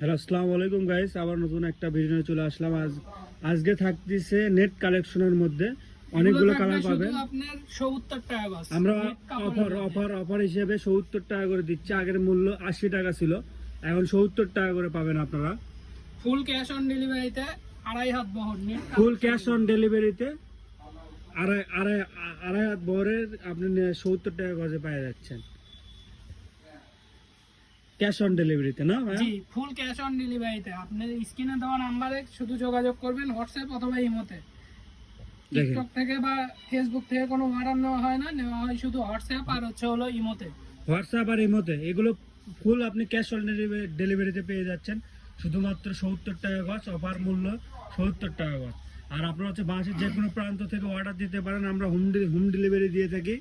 Hello, আসসালামু আলাইকুম guys. আবার নতুন একটা ভিডিও নিয়ে চলে আসলাম। আজকে থাকতেছে নেট কালেকশনের মধ্যে অনেকগুলো কালার পাবেন। আপনার 70 টাকা গজ আমরা অফার হিসেবে 70 টাকা করে দিচ্ছি। আগের মূল্য 80 টাকা ছিল, এখন 70 টাকা করে পাবেন আপনারা। ফুল ক্যাশ অন ডেলিভারিতে আড়াই হাত বহর নেট ফুল ক্যাশ অন ডেলিভারিতে আড়াই হাত বহরের আপনি 70 টাকা গজে পেয়ে যাচ্ছেন ক্যাশ অন ডেলিভারিতে, না ভাই? জি, ফুল ক্যাশ অন ডেলিভারিতে আপনার স্ক্রিনে দেওয়া নম্বরে শুধু যোগাযোগ করবেন, হোয়াটসঅ্যাপ অথবা ইমোতে। টিকটক থেকে বা ফেসবুক থেকে কোনো অর্ডার নেওয়া হয় না, নেওয়া হয় শুধু হোয়াটসঅ্যাপ আর হলো ইমোতে। হোয়াটসঅ্যাপ আর ইমোতে এগুলো ফুল আপনি ক্যাশ অন ডেলিভারিতে পেয়ে যাচ্ছেন শুধুমাত্র 70 টাকা গজ। অফার মূল্য 70 টাকা গজ। আর আপনারা হচ্ছে বাংলাদেশের যে কোনো প্রান্ত থেকে অর্ডার দিতে পারেন, আমরা হোম ডেলিভারি দিয়ে থাকি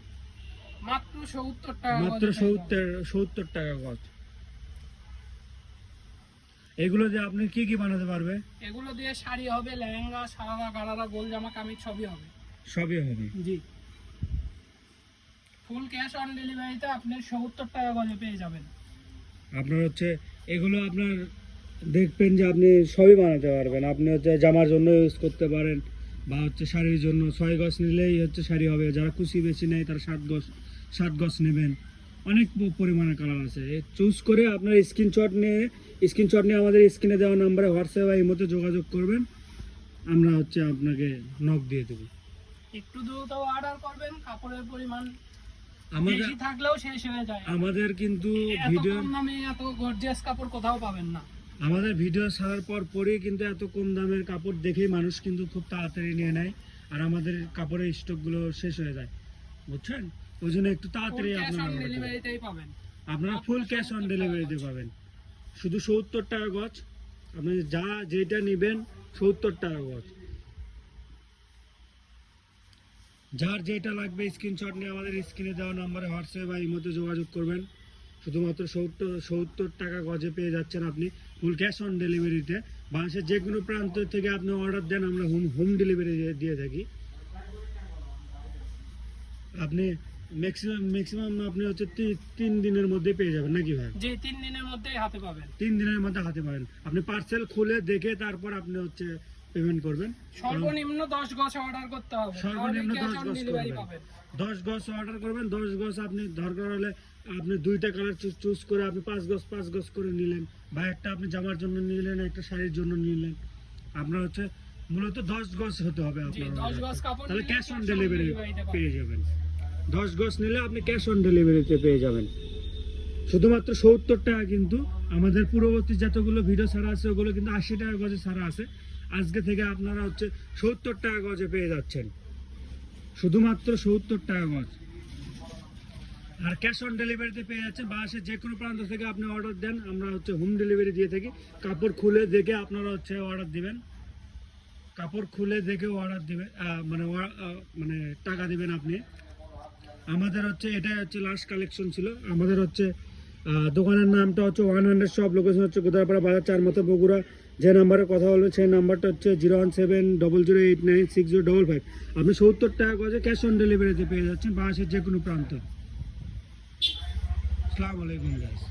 মাত্র 70 টাকা, মাত্র 70 টাকা গজ। এগুলো দিয়ে আপনি কি কি বানাতে পারবে? এগুলো দিয়ে শাড়ি হবে, লেহেঙ্গা, সারারা, গারারা, গোল জামা, কামিজ সবই হবে। সবই হবে। জি, ফুল ক্যাশ অন ডেলিভারিতে আপনি 70 টাকা গজে পেয়ে যাবেন। আপনার হচ্ছে এগুলো আপনার দেখবেন যে আপনি সবই বানাতে পারবেন। আপনি হচ্ছে জামার জন্য ইউজ করতে পারেন বা হচ্ছে শাড়ির জন্য 6 গজ নিলেই হচ্ছে শাড়ি হবে। যারা কুচি বেশি নেয় তারা 7 গজ নেবেন। অনেক পরিমাণের কালার আছে, চুজ করে আপনার স্ক্রিনশট নিয়ে আমাদের স্ক্রিনে দেওয়া নাম্বারে হোয়াটসঅ্যাপ বা ইমোতে যোগাযোগ করবেন। আমরা হচ্ছে আপনাকে নক দিয়ে দেবো। একটু দ্রুত অর্ডার করবেন, কাপড়ের পরিমাণ আমাদের বেশি থাকলেও শেষ হয়ে যায়। আমাদের কিন্তু এত ভিডিও কম দামে এত গর্জিয়াস কাপড় কোথাও পাবেন না। আমাদের ভিডিও ছাড়ার পরই কিন্তু এত কম দামের কাপড় দেখেই মানুষ কিন্তু খুব তাড়াতাড়ি নিয়ে নেয়, আর আমাদের কাপড়ের স্টকগুলো শেষ হয়ে যায়, বুঝছেন? ওই জন্য একটু তাড়াতাড়ি আপনারা ফুল ক্যাশ অন ডেলিভারিতে পাবেন। শুধু 70 টাকা গজ। আপনি যেটা নেবেন 70 টাকা গজ। যার যেটা লাগবে স্ক্রিনশট নিয়ে আমাদের স্ক্রিনে দেওয়া নাম্বারে হোয়াটসঅ্যাপ বা ইমোতে যোগাযোগ করবেন। শুধুমাত্র 70 টাকা গজে পেয়ে যাচ্ছেন আপনি ফুল ক্যাশ অন ডেলিভারিতে। বাংলাদেশের যে কোনো প্রান্ত থেকে আপনি অর্ডার দেন, আমরা হোম ডেলিভারি দিয়ে থাকি। আপনি ম্যাক্সিমাম আপনি হচ্ছে 3 দিনের মধ্যে পেয়ে যাবেন, নাকি ভাই? জি, 3 দিনের মধ্যেই হাতে পাবেন। 3 দিনের মধ্যে হাতে পাবেন। আপনি পার্সেল খুলে দেখে তারপর আপনি হচ্ছে পেমেন্ট করবেন। সর্বনিম্ন 10 গজ অর্ডার করতে হবে। সর্বনিম্ন 10 গজ করবেন। 10 গজ অর্ডার করবেন। 10 গজ আপনি দরকার হলে আপনি 2টা কালার চুজ করে আপনি 5 গজ করে নিলেন, বা একটা আপনি জামার জন্য নিলেন, একটা শাড়ির জন্য নিলেন। আপনার হচ্ছে মূলত 10 গজ হতে হবে আপনার, তাহলে ক্যাশ অন ডেলিভারি পেয়ে যাবেন। 10 গজ নিলে আপনি ক্যাশ অন ডেলিভারিতে পেয়ে যাবেন শুধুমাত্র 70 টাকা। কিন্তু আমাদের পূর্ববর্তী যতগুলো ভিডিও ছাড়া আছে ওগুলো কিন্তু 80 টাকা গজে ছাড়া আছে। আজকে থেকে আপনারা হচ্ছে 70 টাকা গজে পেয়ে যাচ্ছেন, শুধুমাত্র 70 টাকা গজ। আর ক্যাশ অন ডেলিভারিতে পেয়ে যাচ্ছেন বাংলাদেশের যে কোনো প্রান্ত থেকে আপনি অর্ডার দেন, আমরা হচ্ছে হোম ডেলিভারি দিয়ে থাকি। কাপড় খুলে দেখে আপনারা হচ্ছে অর্ডার দিবেন। কাপড় খুলে দেখে অর্ডার দিবেন, মানে টাকা দিবেন আপনি। আমাদের হচ্ছে এটাই হচ্ছে লাস্ট কালেকশন ছিল। আমাদের হচ্ছে দোকানের নামটা হচ্ছে 100 শপ, লোকেশন হচ্ছে গোদারপাড়া বাজার 4 মাথা, বগুড়া। যে নাম্বারে কথা বলবেন সেই নাম্বারটা হচ্ছে 01700896055। আপনি 70 টাকা গজে ক্যাশ অন ডেলিভারিতে পেয়ে যাচ্ছেন বাংলাদেশের যে কোনো প্রান্ত। আসসালামু আলাইকুম গাইস।